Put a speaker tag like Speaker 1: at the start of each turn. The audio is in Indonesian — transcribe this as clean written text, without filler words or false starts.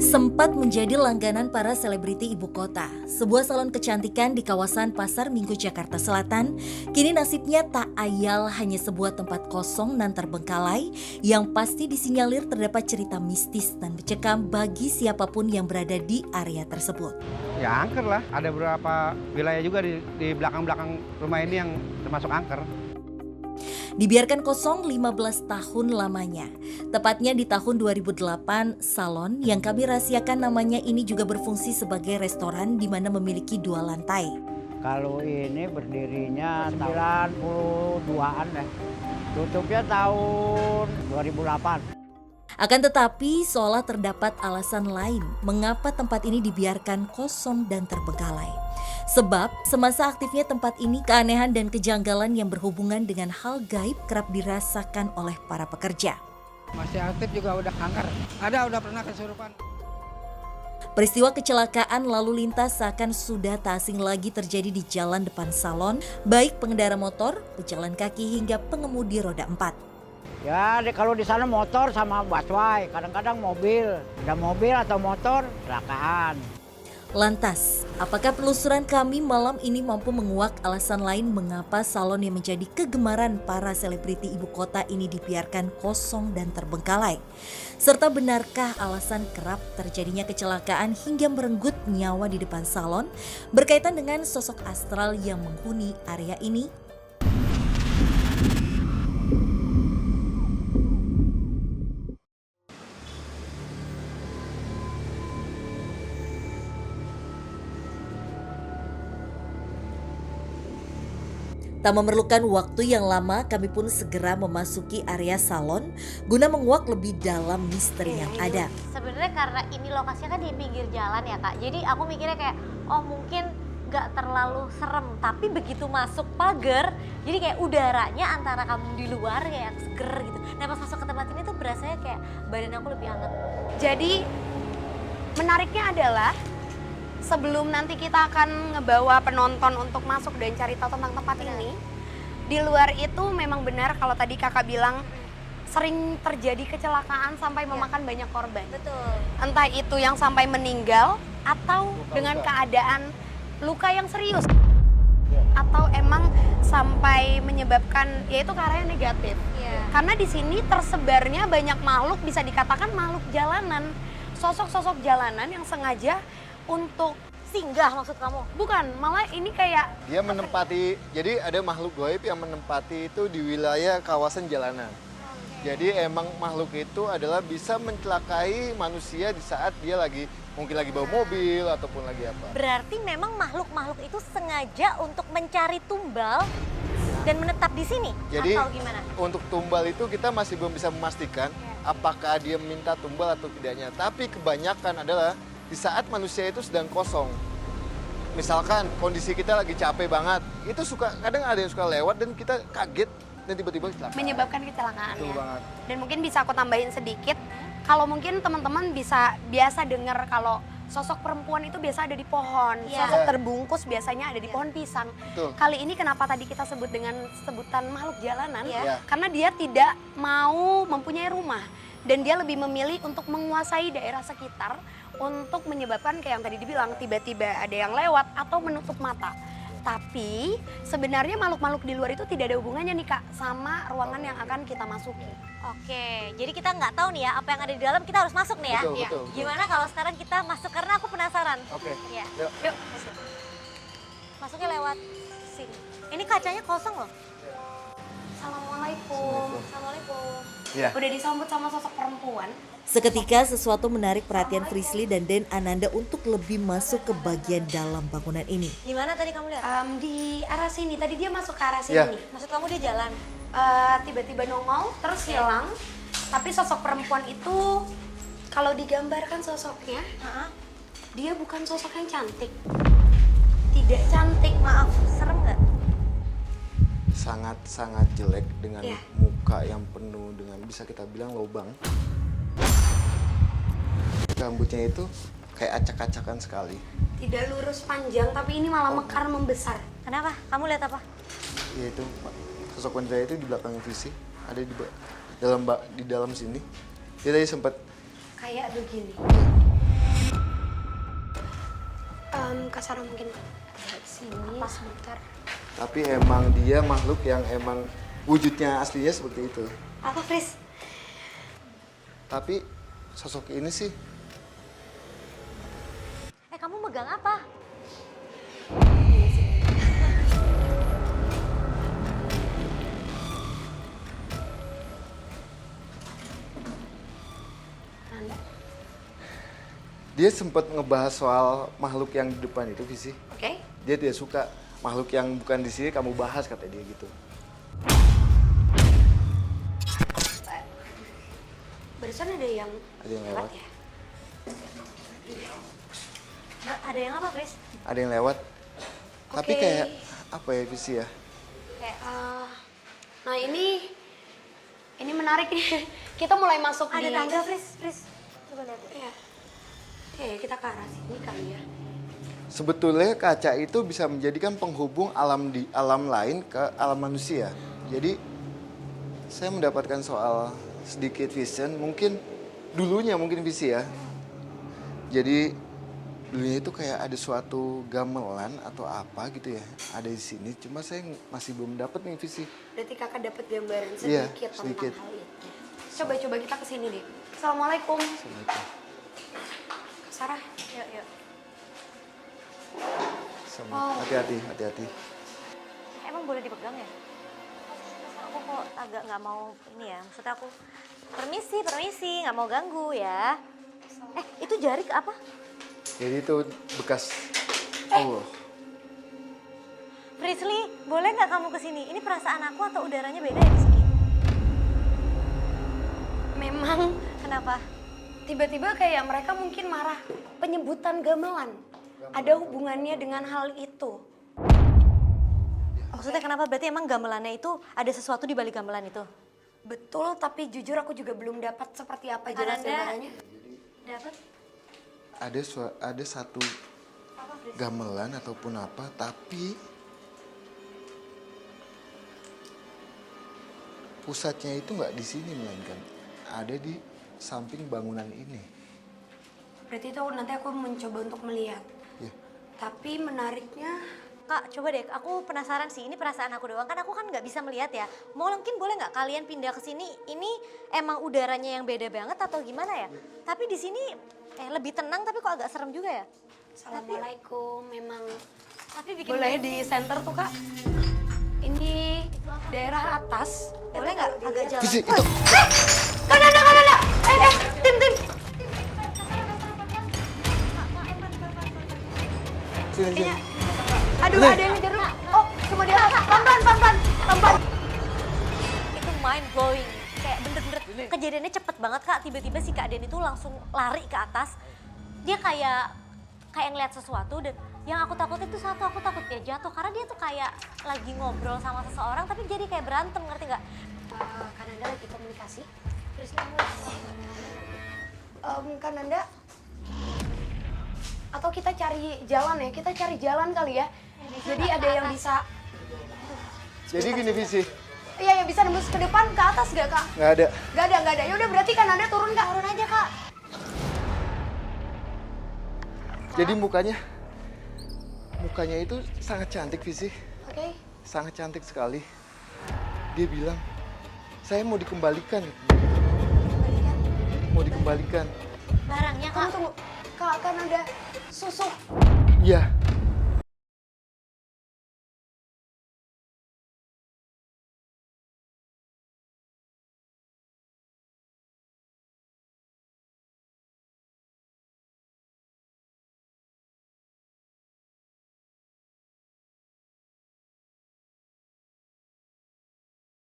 Speaker 1: Sempat menjadi langganan para selebriti ibu kota, sebuah salon kecantikan di kawasan Pasar Minggu Jakarta Selatan, kini nasibnya tak ayal hanya sebuah tempat kosong dan terbengkalai yang pasti disinyalir terdapat cerita mistis dan mencekam bagi siapapun yang berada di area tersebut.
Speaker 2: Ya angker lah, ada beberapa wilayah juga di belakang-belakang rumah ini yang termasuk angker.
Speaker 1: Dibiarkan kosong 15 tahun lamanya. Tepatnya di tahun 2008, salon yang kami rahasiakan namanya ini juga berfungsi sebagai restoran di mana memiliki 2 lantai.
Speaker 3: Kalau ini berdirinya 92-an deh. Tutupnya tahun 2008.
Speaker 1: Akan tetapi, seolah terdapat alasan lain mengapa tempat ini dibiarkan kosong dan terbengkalai. Sebab, semasa aktifnya tempat ini, keanehan dan kejanggalan yang berhubungan dengan hal gaib kerap dirasakan oleh para pekerja.
Speaker 2: Masih aktif juga udah angker. Udah pernah kesurupan.
Speaker 1: Peristiwa kecelakaan lalu lintas seakan sudah tak asing lagi terjadi di jalan depan salon, baik pengendara motor, pejalan kaki hingga pengemudi roda 4.
Speaker 3: Ya kalau di sana motor sama busway, kadang-kadang mobil. Ada mobil atau motor, kecelakaan.
Speaker 1: Lantas, apakah penelusuran kami malam ini mampu menguak alasan lain mengapa salon yang menjadi kegemaran para selebriti ibu kota ini dibiarkan kosong dan terbengkalai? Serta benarkah alasan kerap terjadinya kecelakaan hingga merenggut nyawa di depan salon berkaitan dengan sosok astral yang menghuni area ini? Tak memerlukan waktu yang lama, kami pun segera memasuki area salon guna menguak lebih dalam misteri yang ada.
Speaker 4: Sebenarnya karena ini lokasinya kan di pinggir jalan ya Kak, jadi aku mikirnya kayak, oh mungkin gak terlalu serem. Tapi begitu masuk pagar, jadi kayak udaranya antara kamu di luar kayak seger gitu. Nah pas masuk ke tempat ini tuh berasanya kayak badan aku lebih hangat.
Speaker 5: Jadi menariknya adalah sebelum nanti kita akan ngebawa penonton untuk masuk dan cari tahu tentang tempat ini, di luar itu memang benar kalau tadi kakak bilang sering terjadi kecelakaan sampai memakan banyak korban.
Speaker 4: Betul.
Speaker 5: Entah itu yang sampai meninggal atau dengan keadaan luka yang serius. Atau emang sampai menyebabkan yaitu ke arah yang negatif. Karena di sini tersebarnya banyak makhluk, bisa dikatakan makhluk jalanan. Sosok-sosok jalanan yang sengaja untuk
Speaker 4: Singgah maksud kamu?
Speaker 5: bukan, malah ini kayak
Speaker 6: Dia menempati, jadi ada makhluk gaib yang menempati itu di wilayah kawasan jalanan. Jadi emang makhluk itu adalah bisa mencelakai manusia di saat dia mungkin lagi bawa mobil ataupun lagi apa.
Speaker 4: Berarti memang makhluk-makhluk itu sengaja untuk mencari tumbal dan menetap di sini?
Speaker 6: Jadi
Speaker 4: atau gimana?
Speaker 6: untuk tumbal itu kita masih belum bisa memastikan apakah dia minta tumbal atau tidaknya. Tapi kebanyakan adalah di saat manusia itu sedang kosong. Misalkan kondisi kita lagi capek banget, itu kadang ada yang suka lewat dan kita kaget dan tiba-tiba kecelakaan.
Speaker 5: menyebabkan kecelakaan
Speaker 6: Betul
Speaker 5: ya.
Speaker 6: banget.
Speaker 5: Dan mungkin bisa aku tambahin sedikit, kalau mungkin teman-teman biasa dengar kalau sosok perempuan itu biasa ada di pohon, sosok terbungkus biasanya ada di pohon pisang.
Speaker 6: Betul.
Speaker 5: Kali ini kenapa tadi kita sebut dengan sebutan makhluk jalanan?
Speaker 6: Iya.
Speaker 5: Karena dia tidak mau mempunyai rumah dan dia lebih memilih untuk menguasai daerah sekitar untuk menyebabkan kayak yang tadi dibilang tiba-tiba ada yang lewat atau menutup mata. Tapi sebenarnya makhluk-makhluk di luar itu tidak ada hubungannya nih Kak sama ruangan yang akan kita masuki.
Speaker 4: Oke, jadi kita nggak tahu nih ya apa yang ada di dalam, kita harus masuk nih ya.
Speaker 6: Betul, betul.
Speaker 4: Gimana kalau sekarang kita masuk karena aku penasaran.
Speaker 6: Oke.
Speaker 4: Ya.
Speaker 6: Yuk.
Speaker 5: Yuk.
Speaker 4: Masuknya lewat sini. Ini kacanya kosong loh.
Speaker 5: Assalamualaikum.
Speaker 4: Assalamualaikum.
Speaker 6: Ya.
Speaker 5: Udah disambut sama sosok perempuan.
Speaker 1: Seketika sesuatu menarik perhatian Frisly dan Den Ananda untuk lebih masuk ke bagian dalam bangunan ini.
Speaker 4: Gimana tadi kamu lihat?
Speaker 5: Di arah sini, tadi dia masuk ke arah sini
Speaker 6: Ya.
Speaker 5: nih.
Speaker 4: Maksud kamu dia jalan?
Speaker 5: Tiba-tiba nongol, terus hilang. Tapi sosok perempuan itu, kalau digambarkan sosoknya, dia bukan sosok yang cantik. Tidak cantik,
Speaker 4: Maaf, serem nggak?
Speaker 6: Sangat-sangat jelek dengan
Speaker 5: Iya.
Speaker 6: muka yang penuh dengan bisa kita bilang lubang. Rambutnya itu kayak acak-acakan sekali.
Speaker 5: tidak lurus panjang, tapi ini malah mekar membesar.
Speaker 4: Kenapa? Kamu lihat apa?
Speaker 6: Yaitu sosok wanita itu di belakang visi, ada di dalam sini. Dia tadi sempat
Speaker 5: Kayak begini. Kak Sarah mungkin sini sebentar.
Speaker 6: Tapi emang dia makhluk yang emang wujudnya aslinya seperti itu.
Speaker 4: Apa, Fris?
Speaker 6: Tapi sosok ini sih
Speaker 4: Kamu megang apa?
Speaker 5: Nanda.
Speaker 6: dia sempat ngebahas soal makhluk yang di depan itu Visi.
Speaker 5: Oke.
Speaker 6: Dia tidak suka makhluk yang bukan di sini kamu bahas kata dia gitu.
Speaker 5: Barusan ada yang
Speaker 6: lewat.
Speaker 5: ya?
Speaker 4: Ada yang apa, Fris?
Speaker 6: Ada yang lewat. Tapi
Speaker 5: Oke.
Speaker 6: kayak apa ya Visi ya?
Speaker 5: Kayak, nah ini menarik nih. Kita mulai masuk
Speaker 4: Ada
Speaker 5: di...
Speaker 4: tangga, Fris. Coba lihat.
Speaker 5: Iya. Oke, kita ke arah sini kali ya.
Speaker 6: Sebetulnya kaca itu bisa menjadikan penghubung alam lain ke alam manusia. Jadi saya mendapatkan soal sedikit vision, mungkin Visi ya. Jadi dulunya itu kayak ada suatu gamelan atau apa gitu ya, ada di sini. Cuma saya masih belum dapat nih Visi.
Speaker 5: Berarti kakak dapat gambaran
Speaker 6: Iya,
Speaker 5: sedikit
Speaker 6: sedikit.
Speaker 5: tentang hal itu. Coba kita ke sini deh. Assalamualaikum.
Speaker 6: Assalamualaikum.
Speaker 5: Kak Sarah, yuk.
Speaker 6: Sama. Hati-hati.
Speaker 4: Emang boleh dipegang ya? Aku kok agak nggak mau ini ya. Maksudnya aku permisi, nggak mau ganggu ya. Itu jari ke apa?
Speaker 6: Jadi itu bekas Allah.
Speaker 4: Frisly, boleh nggak kamu kesini? Ini perasaan aku atau udaranya beda ya di sini?
Speaker 5: memang
Speaker 4: Kenapa?
Speaker 5: tiba-tiba kayak mereka mungkin marah. Penyebutan gamelan. Ada hubungannya dengan hal itu.
Speaker 4: Maksudnya kenapa? Berarti emang gamelannya itu ada sesuatu di balik gamelan itu?
Speaker 5: Betul, tapi jujur aku juga belum dapat seperti apa jelas
Speaker 4: Ananda
Speaker 5: gambarannya.
Speaker 4: dapat?
Speaker 6: Ada satu gamelan ataupun apa, tapi pusatnya itu nggak di sini melainkan ada di samping bangunan ini.
Speaker 5: Berarti itu nanti aku mencoba untuk melihat.
Speaker 6: Ya.
Speaker 5: Tapi menariknya,
Speaker 4: Kak, coba deh, aku penasaran sih, ini perasaan aku doang, kan aku kan nggak bisa melihat ya. Mungkin boleh nggak kalian pindah ke sini, ini emang udaranya yang beda banget atau gimana ya? Tapi di sini lebih tenang tapi kok agak serem juga ya?
Speaker 5: Assalamualaikum, memang
Speaker 4: Tapi bikin
Speaker 5: boleh di center tuh kak. Ini daerah atas.
Speaker 4: boleh nggak agak jalan?
Speaker 6: Visi, itu
Speaker 5: Kananda. Tim.
Speaker 6: sini aja.
Speaker 5: Iya. Aduh, ada yang ngejar lu. Oh, cuma dia. Pelan-pelan.
Speaker 4: Itu mind blowing, kayak bener-bener kejadiannya cepet banget Kak. Tiba-tiba si Kak Den itu langsung lari ke atas. Dia kayak ngeliat sesuatu dan yang aku takut itu aku takut dia jatuh karena dia tuh kayak lagi ngobrol sama seseorang tapi jadi kayak berantem, ngerti nggak?
Speaker 5: Kananda lagi komunikasi. Terus Kananda, atau kita cari jalan ya? Kita cari jalan kali ya. Jadi ada yang bisa.
Speaker 6: Jadi gini Visi,
Speaker 5: Iya, yang bisa nembus ke depan, ke atas gak kak?
Speaker 6: nggak ada.
Speaker 5: Gak ada. Yaudah berarti Kananda turun kak. Turun aja kak.
Speaker 6: Jadi mukanya itu sangat cantik Visi,
Speaker 5: Oke.
Speaker 6: sangat cantik sekali. Dia bilang, saya mau dikembalikan. Mau dikembalikan.
Speaker 4: Barangnya
Speaker 5: Kamu
Speaker 4: Kak.
Speaker 5: tunggu. Kak, kan ada susuk.
Speaker 6: Iya,